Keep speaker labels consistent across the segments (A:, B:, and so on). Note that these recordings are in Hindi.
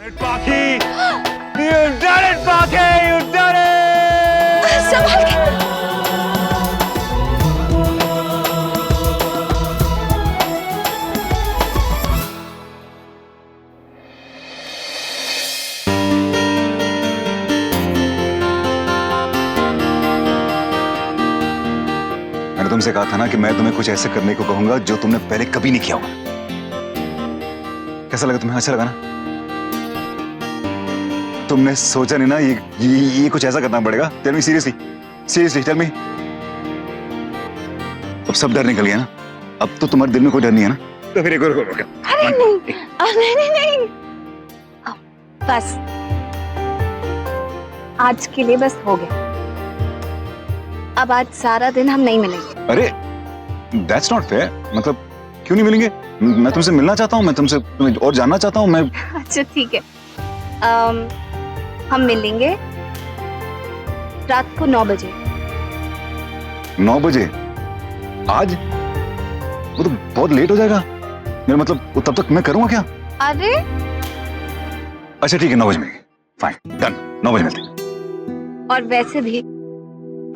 A: Paki! You done it, Paki! You done it!
B: संभाल के।
C: मैंने तुमसे कहा था ना कि मैं तुम्हें कुछ ऐसे करने को कहूंगा जो तुमने पहले कभी नहीं किया होगा। कैसा लगा तुम्हें? अच्छा लगा ना? तुमने सोचा नहीं ना ये कुछ ऐसा करना पड़ेगा? Tell me seriously, seriously tell me. अब सब डर निकल गया ना? अब तो तुम्हारे दिल में कोई डर नहीं है ना? तो फिर एक और करो क्या?
B: अरे नहीं, नहीं। बस आज के लिए बस हो गया। अब आज सारा दिन हम नहीं मिलेंगे।
C: अरे दैट्स नॉट फेयर। मतलब क्यों नहीं मिलेंगे? मैं तुमसे मिलना चाहता हूँ, मैं तुम्हें और जानना चाहता हूँ। मैं
B: अच्छा ठीक है, हम मिलेंगे रात को 9 बजे।
C: 9 बजे? आज? वो तो बहुत लेट हो जाएगा। मेरा मतलब वो तब तक मैं करूँगा क्या?
B: अरे
C: अच्छा ठीक है, 9 बजे मिलेंगे। फाइन, डन, 9 बजे मिलते हैं।
B: और वैसे भी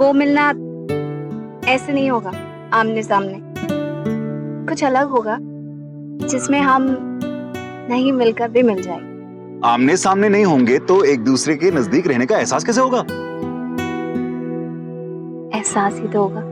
B: वो मिलना ऐसे नहीं होगा, आमने सामने। कुछ अलग होगा जिसमें हम नहीं मिलकर भी मिल जाएंगे।
C: आमने सामने नहीं होंगे तो एक दूसरे के नजदीक रहने का एहसास कैसे होगा?
B: एहसास ही तो होगा।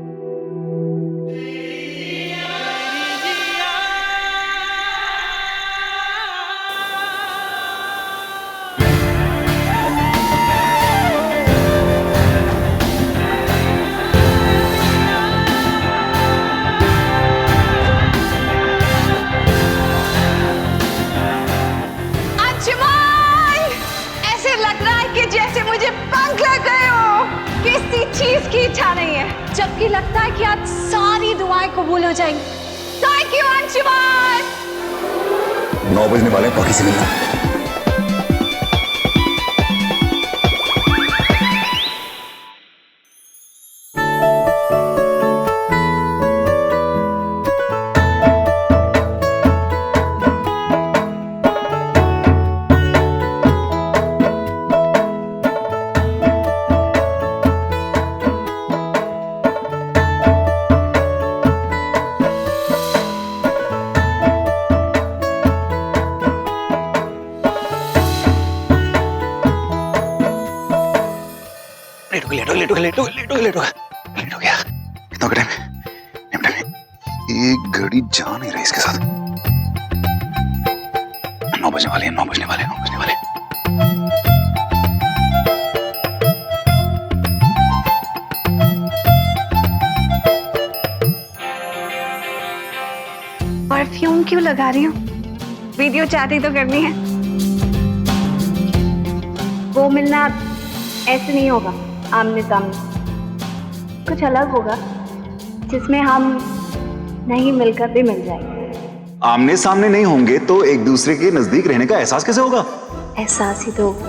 D: जैसे मुझे पंख लग गए हो, किसी चीज की इच्छा नहीं है, जबकि लगता है कि आज सारी दुआएं कबूल हो जाएंगी। Thank you Anshuman.
C: 9 बजने वाले हैं, बाकी से मिलना। लेट हो गया। कितना टाइम है? एक घड़ी जा नहीं रही इसके साथ। 9 बजने वाले हैं, 9 बजने वाले।
B: परफ्यूम क्यों लगा रही हूँ? वीडियो चाहती तो करनी है। वो मिलना ऐसे नहीं होगा, आमने सामने। कुछ अलग होगा जिसमें हम नहीं मिलकर भी मिल जाएंगे।
C: आमने सामने नहीं होंगे तो एक दूसरे के नजदीक रहने का एहसास कैसे होगा?
B: एहसास ही तो होगा।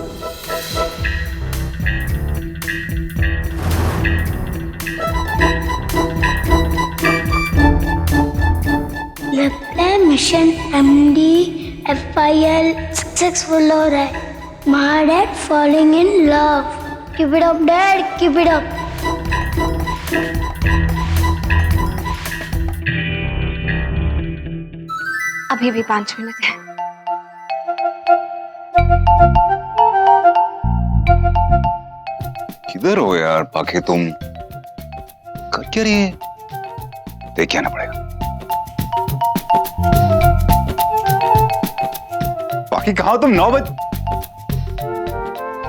E: लगता है मिशन MD-FIL सक्सेसफुल हो रहा है। My dad falling in love. Keep it up, Dad. Keep it up.
B: अभी भी 5 मिनट है।
C: किधर हो यार पाके तुम? कर क्या रही है? देख के आना पड़ेगा। बाकी कहाँ हो तुम? 9 बजे।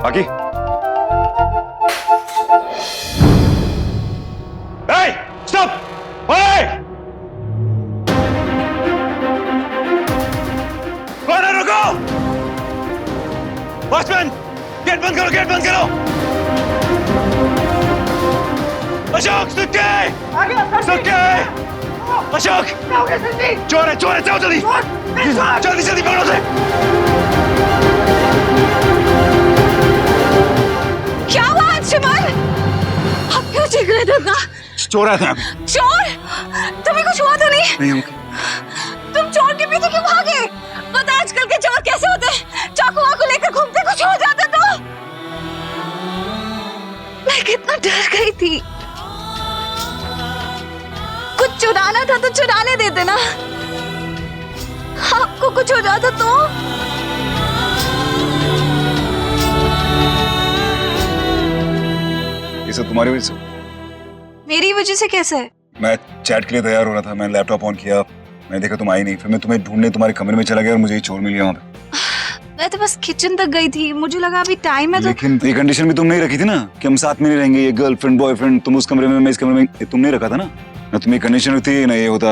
C: बाकी स्टॉप! कौन है? रुको! वॉचमैन, गेट बंद करो, गेट बंद करो! अशोक, सुक्के! सुक्के! अशोक! चोर है, जाओ जल्दी! जल्दी पकड़ो उसे!
D: क्या हुआ अंशुमान? आप क्यों चीख रहे थे इतना?
C: चोर आया था।
D: चोर? तुम्हें कुछ हुआ तो नहीं?
C: नहीं।
D: तुम चोर के पीछे क्यों भागे? पता है आजकल के चोर कैसे होते हैं? चाकू वाकू चुराना था तो चुराने देते ना, आपको कुछ हो जाता तो।
C: ये सब तुम्हारी वजह से।
D: मेरी वजह से कैसे?
C: मैं चैट के लिए तैयार हो रहा था, मैंने लैपटॉप ऑन किया, मैं देखा तुम आई नहीं, फिर मैं तुम्हें ढूंढने तुम्हारे कमरे में चला गया और मुझे ये चोर मिल गया वहाँ पे।
D: मैं तो बस किचन तक गई थी, मुझे लगा अभी टाइम है तो।
C: लेकिन ये कंडीशन भी तुम नहीं रखी थी ना कि हम साथ में नहीं रहेंगे, ये गर्लफ्रेंड बॉयफ्रेंड, तुम उस कमरे में मैं इस कमरे में, ये तुम नहीं रखा था ना। ना तुम्हें कंडीशन होती ना ये होता।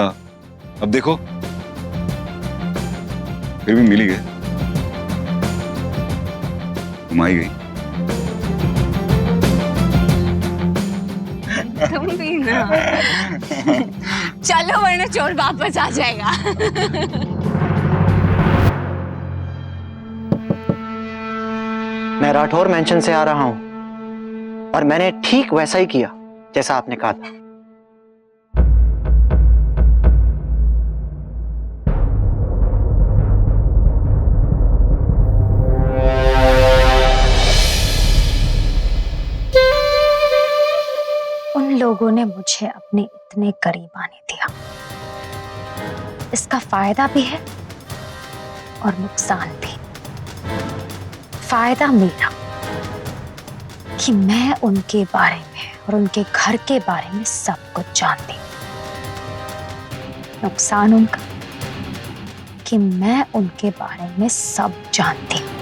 C: अब देखो फिर भी मिल ही गए, तुम आई गई।
D: तुम भी ना। चलो वरना चोर वापस आ जाएगा।
F: मैं राठौर मेंशन से आ रहा हूं और मैंने ठीक वैसा ही किया जैसा आपने कहा था।
G: उन लोगों ने मुझे अपने इतने करीब आने दिया, इसका फायदा भी है और नुकसान भी। फायदा मेरा कि मैं उनके बारे में और उनके घर के बारे में सब कुछ जानती हूँ। नुकसान उनका कि मैं उनके बारे में सब जानती हूँ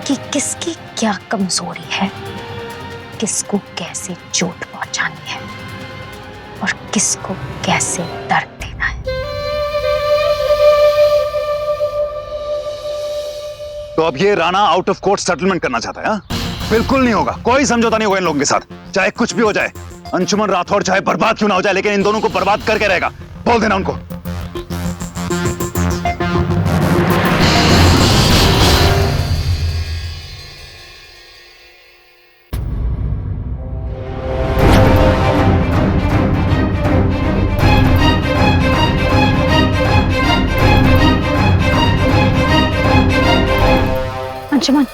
G: कि किसकी क्या कमजोरी है, किसको कैसे चोट पहुंचानी है और किसको कैसे दर्द देना है।
C: तो अब ये Rana out of court settlement करना चाहता है? हाँ? बिल्कुल नहीं होगा, कोई समझौता नहीं होगा इन लोगों के साथ, चाहे कुछ भी हो जाए। अंशुमन राठौर चाहे बर्बाद क्यों ना हो जाए, लेकिन इन दोनों को बर्बाद करके रहेगा। बोल देना उनको।
G: अंशुमन,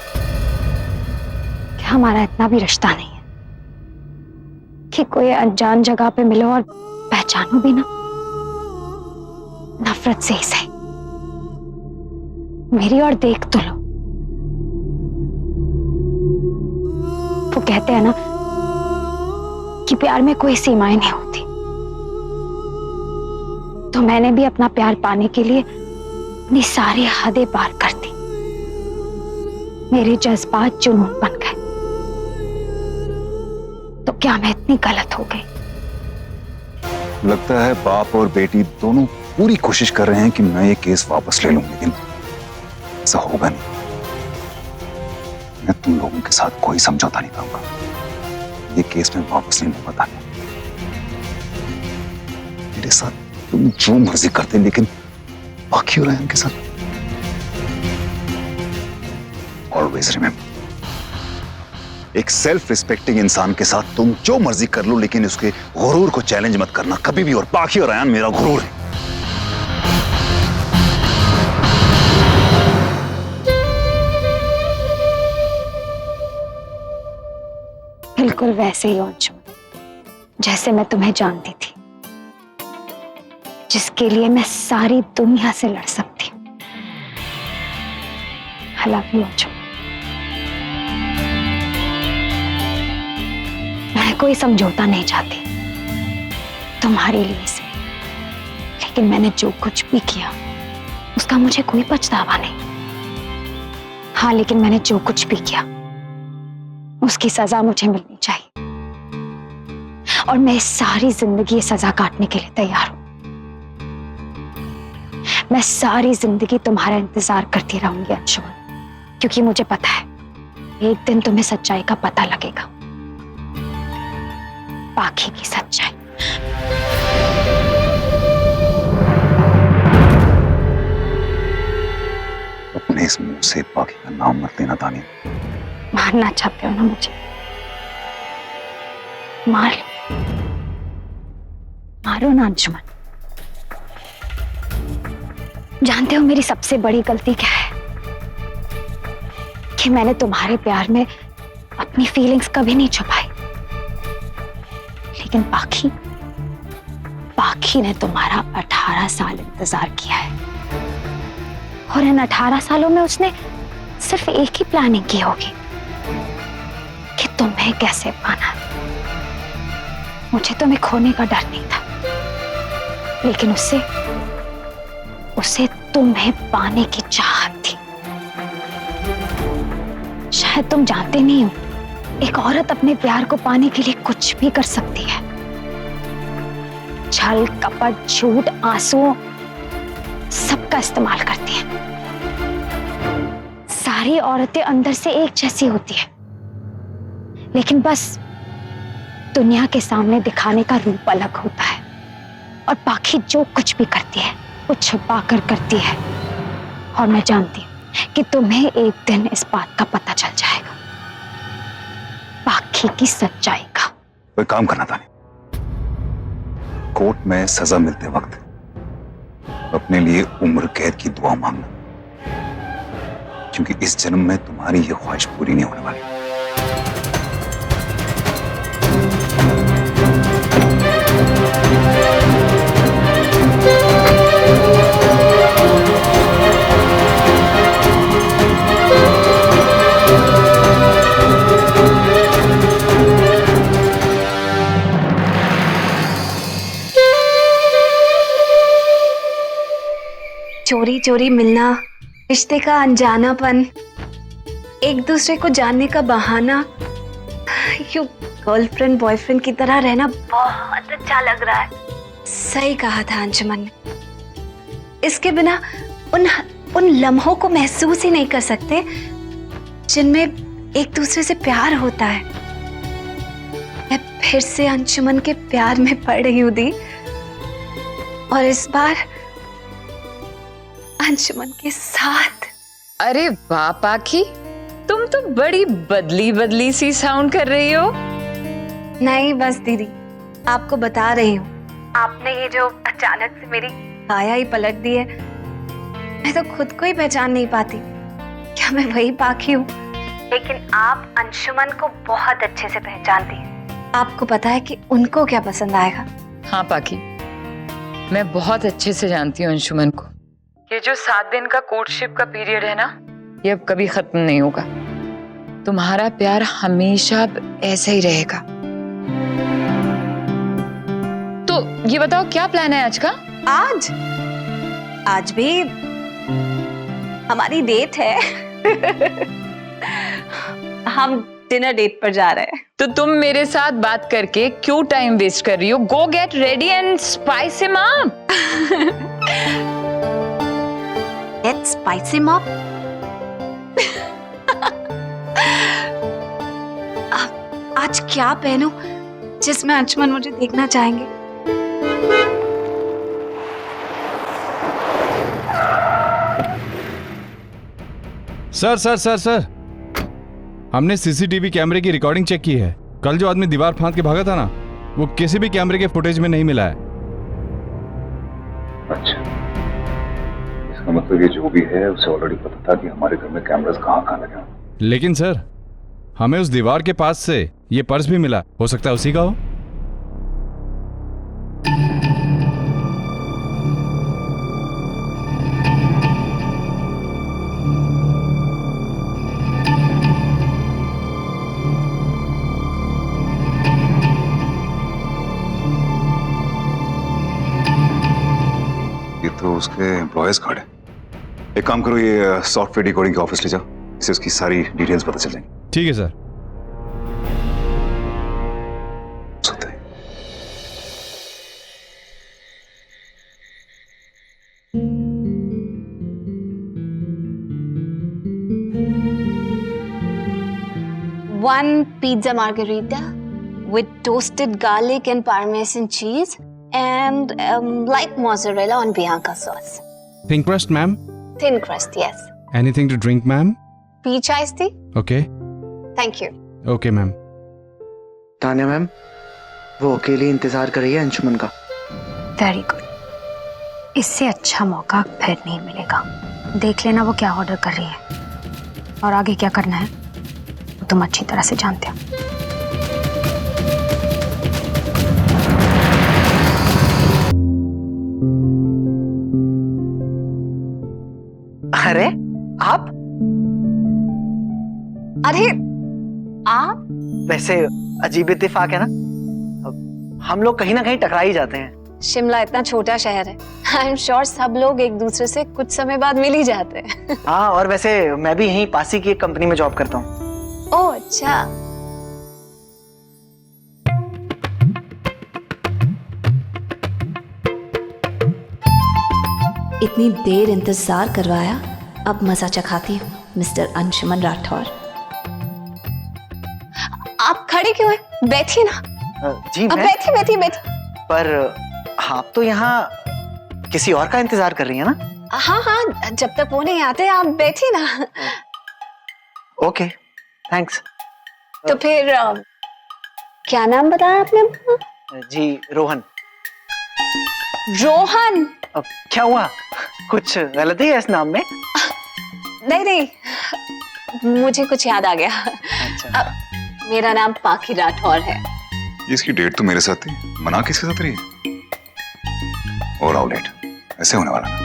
G: क्या हमारा इतना भी रिश्ता नहीं है कि कोई अनजान जगह पे मिलो और पहचानो भी ना? नफरत से ही सही, मेरी और देख तो लो। वो कहते हैं ना कि प्यार में कोई सीमाएं नहीं होती, तो मैंने भी अपना प्यार पाने के लिए अपनी सारी हदें पार कर दी। मेरे जज्बात जुनून बन गए। तो क्या मैं इतनी गलत हो गई?
C: लगता है बाप और बेटी दोनों पूरी कोशिश कर रहे हैं कि मैं ये केस वापस ले लूं, लेकिन ऐसा होगा नहीं। मैं तुम लोगों के साथ कोई समझौता नहीं करूंगा। ये केस में वापस नहीं लूंगा। मेरे साथ तुम जो मर्जी करते, लेकिन बाकी हो रहा है उनके साथ। Always remember, एक सेल्फ रिस्पेक्टिंग इंसान के साथ तुम जो मर्जी कर लो, लेकिन उसके गुरूर को चैलेंज मत करना कभी भी। और बाकी और रयान मेरा गुरूर है।
G: बिल्कुल वैसे ही अंशुमन, जैसे मैं तुम्हें जानती थी, जिसके लिए मैं सारी दुनिया से लड़ सकती हूँ। I love you Anshuman. मैं कोई समझौता नहीं चाहती तुम्हारे लिए से, लेकिन मैंने जो कुछ भी किया उसका मुझे कोई पछतावा नहीं। हाँ, लेकिन मैंने जो कुछ भी किया उसकी सजा मुझे मिलनी चाहिए, और मैं सारी जिंदगी ये सजा काटने के लिए तैयार हूं। मैं सारी जिंदगी तुम्हारा इंतजार करती रहूंगी अंशुमन, क्योंकि मुझे पता है एक दिन तुम्हें सच्चाई का पता लगेगा, बाकी की सच्चाई।
C: अपने इस मुंह से बाकी का नाम मत लेना तानिया।
G: मारना चाहते हो ना मुझे? मार लो, मारो ना अंशुमन। जानते हो मेरी सबसे बड़ी गलती क्या है? कि मैंने तुम्हारे प्यार में अपनी फीलिंग्स कभी नहीं छुपाई, लेकिन बाकी पाखी ने तुम्हारा 18 साल इंतजार किया है और इन 18 सालों में उसने सिर्फ एक ही प्लानिंग की होगी कि तुम्हें कैसे पाना है। मुझे तुम्हें खोने का डर नहीं था, लेकिन उसे तुम्हें पाने की चाहत थी। शायद तुम जानते नहीं हो, एक औरत अपने प्यार को पाने के लिए कुछ भी कर सकती है। छल, कपट, झूठ, आंसुओं सबका इस्तेमाल करती है। सारी औरतें अंदर से एक जैसी होती है, लेकिन बस दुनिया के सामने दिखाने का रूप अलग होता है। और पाखी जो कुछ भी करती है वो छुपा कर करती है। और मैं जानती हूं कि तुम्हें एक दिन इस बात का पता चल जाएगा, पाखी की सच्चाई का।
C: कोई काम करना था नहीं। कोर्ट में सजा मिलते वक्त अपने लिए उम्र कैद की दुआ मांगना, क्योंकि इस जन्म में तुम्हारी ये ख्वाहिश पूरी नहीं होने वाली।
B: चोरी चोरी मिलना, रिश्ते का अनजानापन, एक दूसरे को जानने का बहाना, यूं गर्लफ्रेंड बॉयफ्रेंड की तरह रहना बहुत अच्छा लग रहा है। सही कहा था अंशुमन ने। इसके बिना उन लम्हों को महसूस ही नहीं कर सकते जिनमें एक दूसरे से प्यार होता है। मैं फिर से अंशुमन के प्यार में पड़ रही हूँ दी, और इस बार अंशुमन के साथ।
H: अरे वाह पाखी, तुम तो बड़ी बदली बदली सी साउंड कर रही हो।
B: नहीं बस दीदी, आपको बता रही हूँ, आपने ये जो अचानक से मेरी काया ही पलट दी है, मैं तो खुद को ही पहचान नहीं पाती। क्या मैं वही पाखी हूँ? लेकिन आप अंशुमन को बहुत अच्छे से पहचानती हैं। आपको पता है कि उनको क्या पसंद आएगा।
H: हाँ पाखी, मैं बहुत अच्छे से जानती हूँ अंशुमन को। ये जो 7 दिन का कोर्टशिप का पीरियड है ना, ये अब कभी खत्म नहीं होगा। तुम्हारा प्यार हमेशा अब ऐसा ही रहेगा। तो ये बताओ क्या प्लान है आज का?
B: आज भी हमारी डेट है। हम डिनर डेट पर जा रहे हैं।
H: तो तुम मेरे साथ बात करके क्यों टाइम वेस्ट कर रही हो? गो get ready and spice him up.
B: Let's spice him up. आज क्या पहनूं जिसमें अंशुमन मुझे देखना चाहेंगे?
I: सर सर सर सर, हमने सीसीटीवी कैमरे की रिकॉर्डिंग चेक की है। कल जो आदमी दीवार फांद के भागा था ना, वो किसी भी कैमरे के फुटेज में नहीं मिला है।
C: अच्छा, इसका मतलब ये जो भी है उसे ऑलरेडी पता था कि हमारे घर में कैमरास कहाँ लगे हैं।
I: लेकिन सर, हमें उस दीवार के पास से ये पर्स भी मिला, हो सकता है उसी का हो।
C: ये तो उसके एम्प्लॉयज कार्ड है। एक काम करो, ये सॉफ्टवेयर डिकोडिंग के ऑफिस ले जाओ, इससे उसकी सारी डिटेल्स पता चल जाएंगी।
I: ठीक है सर।
C: सोते हैं।
B: One pizza margherita with toasted garlic and parmesan cheese and light mozzarella on Bianca sauce.
I: Thin crust, ma'am.
B: Thin crust, yes.
I: Anything to drink, ma'am?
B: Peach iced tea?
I: Okay.
B: Thank you.
I: Okay, ma'am.
F: Tanya ma'am, वो अकेली इंतजार कर रही है अंशुमन का।
G: वेरी गुड, इससे अच्छा मौका फिर नहीं मिलेगा। देख लेना वो क्या ऑर्डर कर रही है और आगे क्या करना है वो तुम अच्छी तरह से जानते हो।
B: अरे आप
F: वैसे अजीब इत्तेफाक है ना, हम लोग कहीं ना कहीं टकरा ही जाते हैं।
B: शिमला इतना छोटा शहर है, आई एम श्योर सब लोग एक दूसरे से कुछ समय बाद मिल ही जाते हैं।
F: हाँ, और वैसे मैं भी यहीं पास ही की एक कंपनी में जॉब करता हूँ।
B: ओह अच्छा। इतनी देर इंतजार करवाया, अब मजा चखाती हूँ मिस्टर अंशुमन राठौर। आप खड़े क्यों हैं? बैठिए ना।
F: जी
B: अब
F: मैं,
B: बैठिए।
F: पर आप तो यहाँ किसी और का इंतजार कर रही हैं ना?
B: हाँ, जब तक वो नहीं आते आप बैठिए ना।
F: Okay, thanks.
B: तो फिर क्या नाम बताया आपने?
F: जी रोहन।
B: रोहन?
F: क्या हुआ, कुछ गलती है इस नाम में?
B: नहीं, मुझे कुछ याद आ गया।
F: अच्छा।
B: मेरा नाम पाखी राठौर है।
C: इसकी डेट तो मेरे साथ थी, मना किसके साथ रही है? और आउटलेट ऐसे होने वाला ना।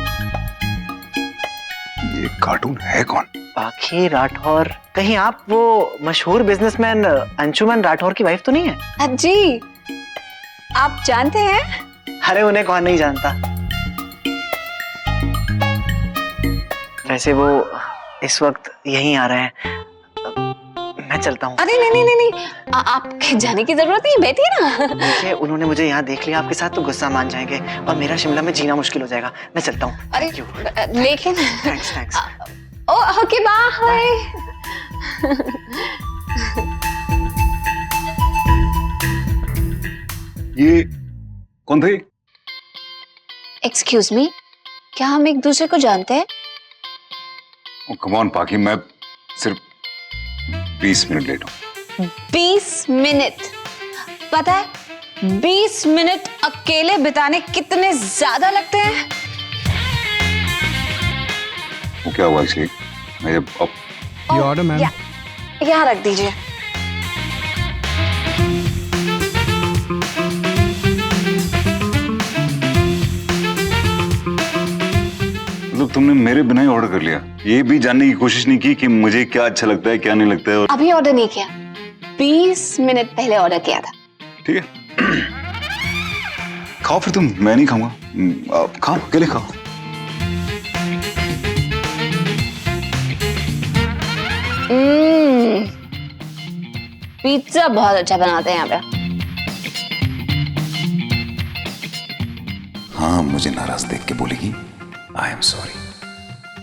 C: ये कार्टून है कौन?
F: पाखी राठौर, कहीं आप वो मशहूर बिजनेसमैन अंशुमन राठौर की वाइफ तो नहीं है?
B: जी, आप जानते हैं?
F: अरे उन्हें कौन नहीं जानता। वैसे वो इस वक्त यहीं आ रहे हैं, मैं चलता हूँ।
B: अरे नहीं, आपके जाने की जरूरत नहीं, बैठिए ना।
F: देखिए, उन्होंने मुझे यहाँ देख लिया आपके साथ तो गुस्सा मान जाएंगे और मेरा शिमला में जीना मुश्किल हो जाएगा। मैं चलता हूँ।
B: अरे लेकिन
F: थैंक्स।
B: Okay bye.
C: ये कौन थे?
B: एक्सक्यूज मी, क्या हम एक दूसरे को जानते हैं?
C: कम ऑन पाकी, मैं सिर्फ 20 मिनट लेट हूँ।
B: 20 मिनट? पता है 20 मिनट अकेले बिताने कितने ज्यादा लगते हैं?
C: वो क्या हुआ इसलिए? मैं जब अब
I: ये ऑर्डर मैम।
B: यहाँ रख दीजिए।
C: मतलब तुमने मेरे बिना ही ऑर्डर कर लिया, ये भी जानने की कोशिश नहीं की कि मुझे क्या अच्छा लगता है क्या नहीं लगता है? और
B: अभी ऑर्डर नहीं किया, 20 मिनट पहले ऑर्डर किया था।
C: ठीक है, खाओ फिर तुम, मैं नहीं खाऊंगा। आप खाओ, अकेले खाओ।
B: पिज्जा बहुत अच्छा बनाते हैं यहाँ पे।
C: हाँ, मुझे नाराज देख के बोलेगी आई एम सॉरी,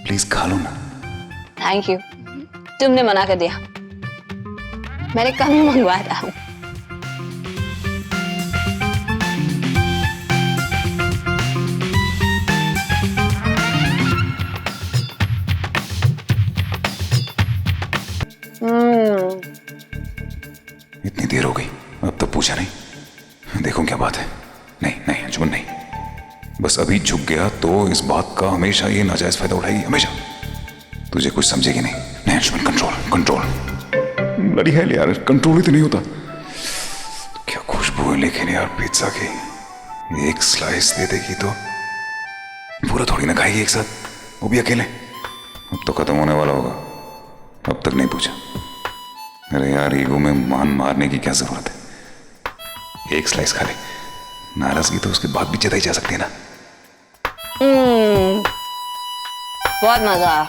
C: प्लीज खा लो ना।
B: थैंक यू, तुमने मना कर दिया, मैंने कम ही मंगवाया था।
C: इतनी देर हो गई, अब तो पूछा नहीं। देखो क्या बात है। नहीं अंजुमन नहीं, बस अभी झुक गया तो इस बात का हमेशा ये नाजायज फायदा उठाएगी, हमेशा। तुझे कुछ समझेगी नहीं अंजुमन। कंट्रोल लड़ी है यार, कंट्रोल ही तो नहीं होता। क्या खुशबू है लेकिन यार पिज्जा की। एक स्लाइस दे देगी तो पूरा थोड़ी ना खाएगी एक साथ, वो भी अकेले। अब तो खत्म होने वाला होगा, अब तक नहीं पूछा। अरे यार, ईगो में मान मारने की क्या जरूरत है? एक स्लाइस खा ले, नाराजगी तो उसके बाद भी जताई जा सकती है ना।
B: बहुत मजा आया,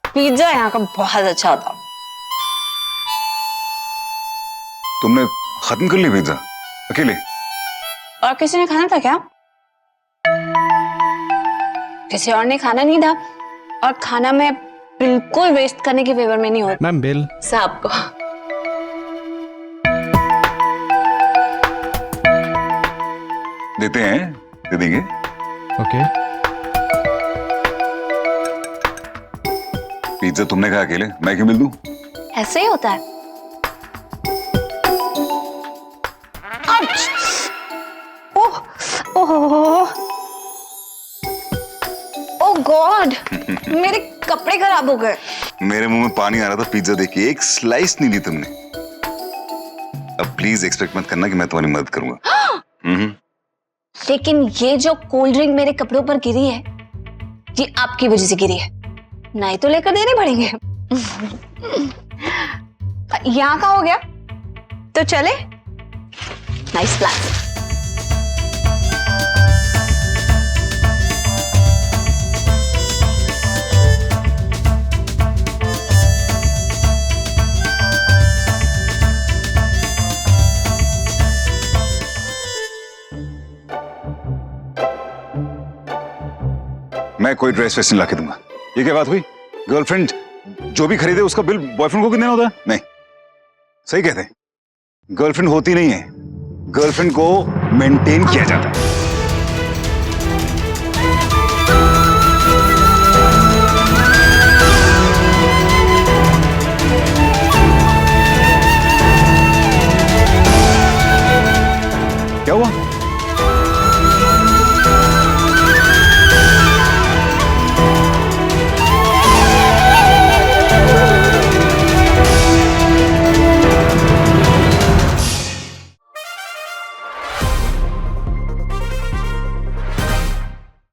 B: पिज्जा यहाँ का बहुत अच्छा होता।
C: तुमने खत्म कर ली पिज्जा अकेले?
B: और किसी ने खाना था क्या? किसी और ने खाना नहीं था, और खाना मैं बिल्कुल वेस्ट करने के फेवर में नहीं होता।
I: Ma'am bill.
B: साहब को
C: देते हैं, दे देंगे।
I: ओके।
C: पिज्जा तुमने खाया अकेले, मैं क्यों बिल दूं?
B: ऐसे ही होता है। ओह गॉड, मेरे कपड़े खराब हो गए।
C: मेरे मुंह में पानी आ रहा था पिज्जा देख के, एक स्लाइस नहीं ली तुमने। अब प्लीज एक्सपेक्ट मत करना कि मैं तुम्हारी मदद करूंगा।
B: लेकिन ये जो कोल्ड ड्रिंक मेरे कपड़ों पर गिरी है, ये आपकी वजह से गिरी है। नहीं तो लेकर देने पड़ेंगे। यहाँ का हो गया तो चले। Nice plan.
C: मैं कोई ड्रेस वेस नहीं ला के दूंगा। ये क्या बात हुई? गर्लफ्रेंड जो भी खरीदे उसका बिल बॉयफ्रेंड को क्यों देना होता है? नहीं, सही कहते हैं, गर्लफ्रेंड होती नहीं है, गर्लफ्रेंड को मेंटेन किया जाता है।